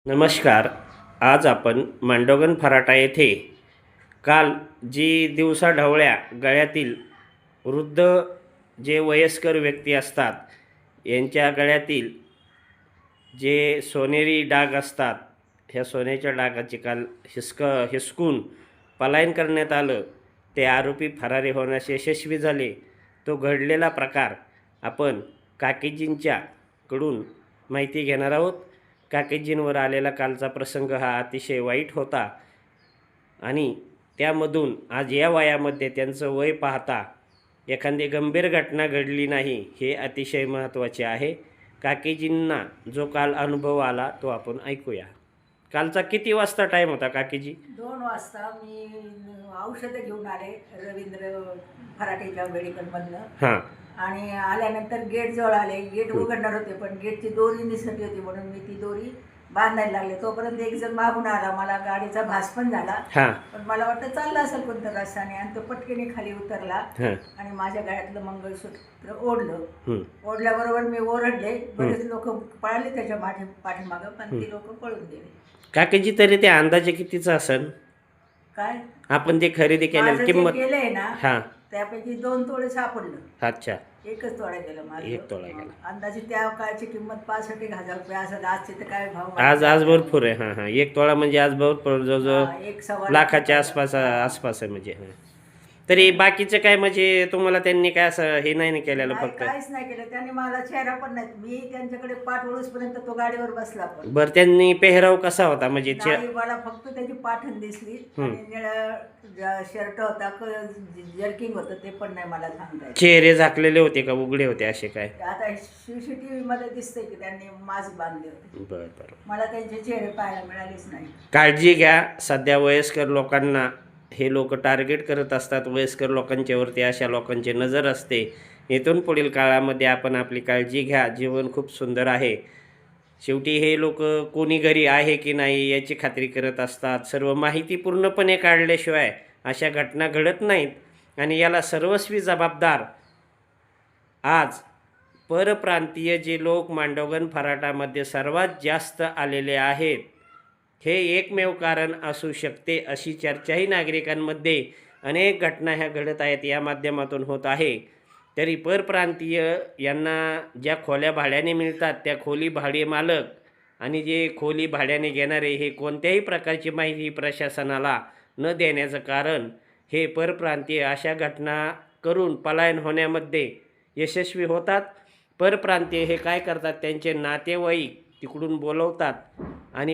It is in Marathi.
नमस्कार. आज आपण मांडोगण फराटा येथे काल जी दिवसाढवळ्या गळ्यातील वृद्ध जे वयस्कर व्यक्ती असतात यांच्या गळ्यातील जे सोनेरी डाग असतात, ह्या सोन्याच्या डागाची काल हिसकून पलायन करण्यात आलं. ते आरोपी फरारी होण्यास यशस्वी झाले. तो घडलेला प्रकार आपण काकीजींच्याकडून माहिती घेणार आहोत. काकीजींवर आलेला कालचा प्रसंग हा अतिशय वाईट होता आणि त्यामधून आज या वयामध्ये त्यांचं वय पाहता एखादी गंभीर घटना घडली नाही हे अतिशय महत्त्वाचे आहे. काकीजींना जो काल अनुभव आला तो आपण ऐकूया. कालचा किती वाजता टाईम होता काकीजी? 2 वाजता मी औषधं घेऊन आले रवींद्र फराटेच्या मेडिकलमधनं. हां. आणि आल्यानंतर गेटजवळ आले. गेट उघडणार होते पण गेटची दोरी निसटली होती म्हणून मी ती दोरी बांधायला लागले. तोपर्यंत एक जण मागून आला. मला गाडीचा भास पण झाला. हां. पण मला वाटतं चालला असेल कोणत्या रस्त्याने आणि तो पटकेने खाली उतरला हां. आणि माझ्या गळ्यातलं मंगळसूत्र ओढलं. हं. ओढल्याबरोबर मी ओरडले. बरेच लोक पळाले त्याच्या पाठीमागं पण ती लोक पळून गेले. काकीजी तरी ते अंदाजे कितीचं असेल? काय आपण ते खरेदी केलेली किंमत? केलंय ना हां. त्यापैकी 2 तोळे सापडलं. अच्छा. एकच तोडा गेला माझं. 1 तोळा गेला. अंदाजे त्या काळची किंमत 65,000 रुपये असेल. आजचे तर काय भाव आज भरपूर आहे. हां हां. 1 तोळा म्हणजे आज भरपूर जवळजवळ 1.25 लाखाच्या आसपास आहे म्हणजे. हां. तरी बाकीचं काय म्हणजे तुम्हाला त्यांनी काय असं हे नाही केलेलं नाही, फक्त? काहीच नाही केलं त्यांनी. मला चेहरा पण नाही. मी त्यांच्याकडे पाठ वळूसपर्यंत तो गाडीवर बसला पण बरं त्यांनी पेहराव कसा होता म्हणजे नाही. मला फक्त त्याची पाठण दिसली आणि निळा शर्ट होता, जर्किंग होतं ते पण नाही मला सांगता येत. चेहरे झाकलेले होते का उघडे होते असे काय? आता CCTV मध्ये दिसतंय की त्यांनी मास्क बांधले होते. बरं बरं. मला त्यांचे चेहरे पाहायला मिळालेच नाही. काळजी घ्या. सध्या वयस्कर लोकांना हे लोक टार्गेट करत असतात. वयस्कर लोकांच्यावरती अशा लोकांची नजर असते. इथून पुढील काळामध्ये आपण आपली काळजी घ्या. जीवन खूप सुंदर आहे. शेवटी हे लोक कोणी घरी आहे की नाही याची खात्री करत असतात. सर्व माहिती पूर्णपणे काढल्याशिवाय अशा घटना घडत नाहीत आणि याला सर्वस्वी जबाबदार आज परप्रांतीय जे लोक मांडोगण फराटामध्ये सर्वात जास्त आलेले आहेत हे एकमेव कारण असू शकते अशी चर्चाही नागरिकांमध्ये अनेक घटना ह्या घडत आहेत या माध्यमातून होत आहे. तरी परप्रांतीय यांना ज्या खोल्या भाड्याने मिळतात त्या खोली भाडे मालक आणि जे खोली भाड्याने घेणारे हे कोणत्याही प्रकारची माहिती प्रशासनाला न देण्याचं कारण हे परप्रांतीय अशा घटना करून पलायन होण्यामध्ये यशस्वी होतात. परप्रांतीय हे काय करतात त्यांचे नातेवाईक तिकडून बोलवतात आणि